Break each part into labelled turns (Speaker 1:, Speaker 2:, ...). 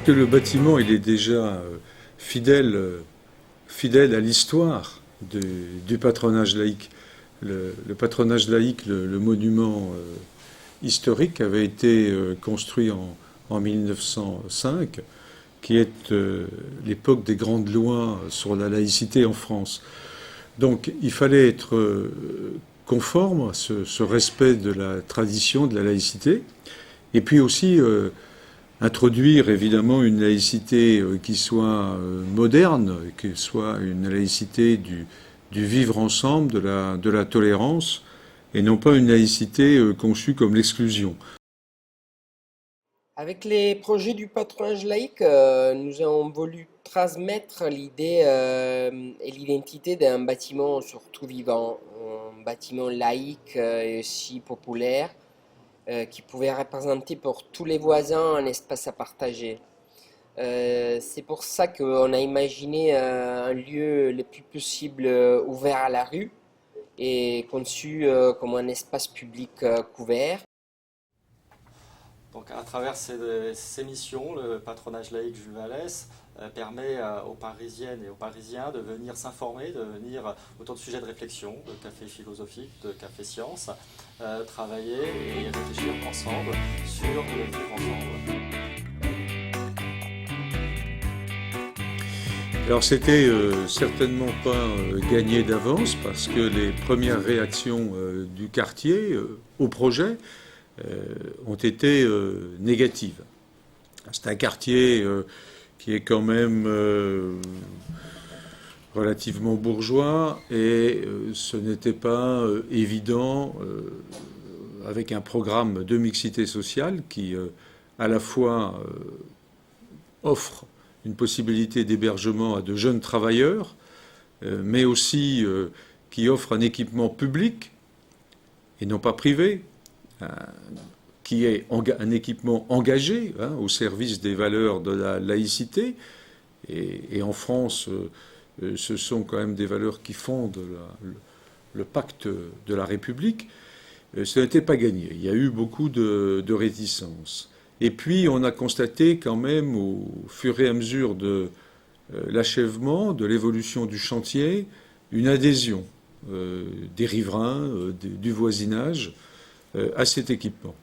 Speaker 1: que le bâtiment, il est déjà fidèle à l'histoire du patronage laïque. Le patronage laïque, le monument historique, avait été construit en 1905, qui est l'époque des grandes lois sur la laïcité en France. Donc il fallait être conforme à ce respect de la tradition de la laïcité, et puis aussi introduire évidemment une laïcité qui soit moderne, qui soit une laïcité du vivre ensemble, de la tolérance, et non pas une laïcité conçue comme l'exclusion.
Speaker 2: Avec les projets du patronage laïque, nous avons voulu transmettre l'idée et l'identité d'un bâtiment surtout vivant, un bâtiment laïque et aussi populaire, qui pouvait représenter pour tous les voisins un espace à partager. C'est pour ça qu'on a imaginé un lieu le plus possible ouvert à la rue et conçu comme un espace public couvert.
Speaker 3: Donc à travers ces missions, le patronage laïque Jules Vallès permet aux Parisiennes et aux Parisiens de venir s'informer, de venir autour de sujets de réflexion, de café philosophique, de café science, travailler et réfléchir ensemble sur le vivre ensemble.
Speaker 1: Alors c'était certainement pas gagné d'avance parce que les premières réactions du quartier au projet ont été négatives. C'est un quartier qui est quand même relativement bourgeois et ce n'était pas évident avec un programme de mixité sociale qui à la fois offre une possibilité d'hébergement à de jeunes travailleurs, mais aussi qui offre un équipement public et non pas privé, qui est un équipement engagé au service des valeurs de la laïcité. Et en France, ce sont quand même des valeurs qui fondent le pacte de la République. Ce n'était pas gagné. Il y a eu beaucoup de réticences. Et puis, on a constaté quand même, au fur et à mesure de l'achèvement, de l'évolution du chantier, une adhésion des riverains, du voisinage, à cet équipement.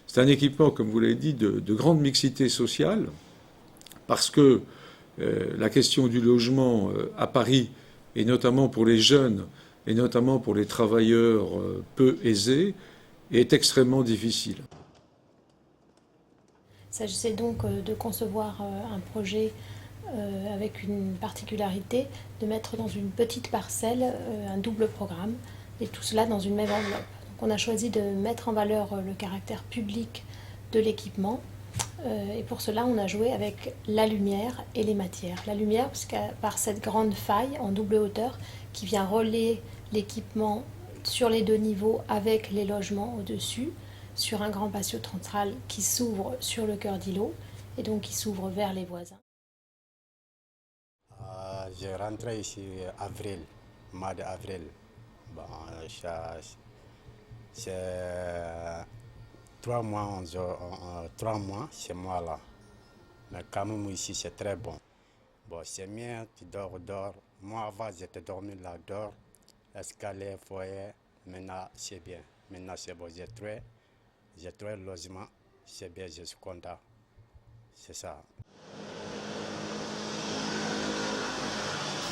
Speaker 1: C'est un équipement, comme vous l'avez dit, de grande mixité sociale, parce que la question du logement à Paris, et notamment pour les jeunes, et notamment pour les travailleurs peu aisés, est extrêmement difficile.
Speaker 4: Il s'agissait donc de concevoir un projet avec une particularité, de mettre dans une petite parcelle un double programme, et tout cela dans une même enveloppe. Donc on a choisi de mettre en valeur le caractère public de l'équipement, et pour cela on a joué avec la lumière et les matières. La lumière, parce que par cette grande faille en double hauteur qui vient relier l'équipement sur les deux niveaux avec les logements au-dessus, sur un grand patio central qui s'ouvre sur le cœur d'îlot et donc qui s'ouvre vers les voisins.
Speaker 5: J'ai rentré ici avril, mois d'avril. Bon, c'est 3 mois, 3 mois chez moi là. Mais quand même ici c'est très bon. Bon, c'est mieux, tu dors. Moi avant j'étais dormi là, dehors, escalier, foyer. Maintenant c'est bien. Maintenant c'est bon, j'ai trouvé le logement, c'est bien, je suis content. C'est ça.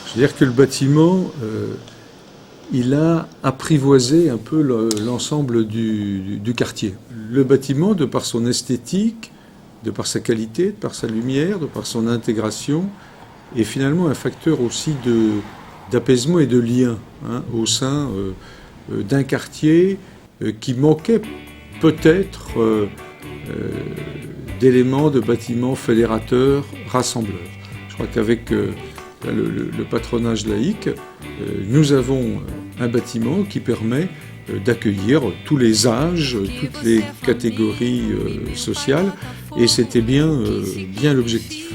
Speaker 1: C'est-à-dire que le bâtiment, il a apprivoisé un peu l'ensemble du quartier. Le bâtiment, de par son esthétique, de par sa qualité, de par sa lumière, de par son intégration, est finalement un facteur aussi d'apaisement et de lien au sein d'un quartier qui manquait peut-être d'éléments de bâtiments fédérateurs, rassembleurs. Je crois qu'avec le patronage laïque, nous avons un bâtiment qui permet d'accueillir tous les âges, toutes les catégories sociales, et c'était bien l'objectif.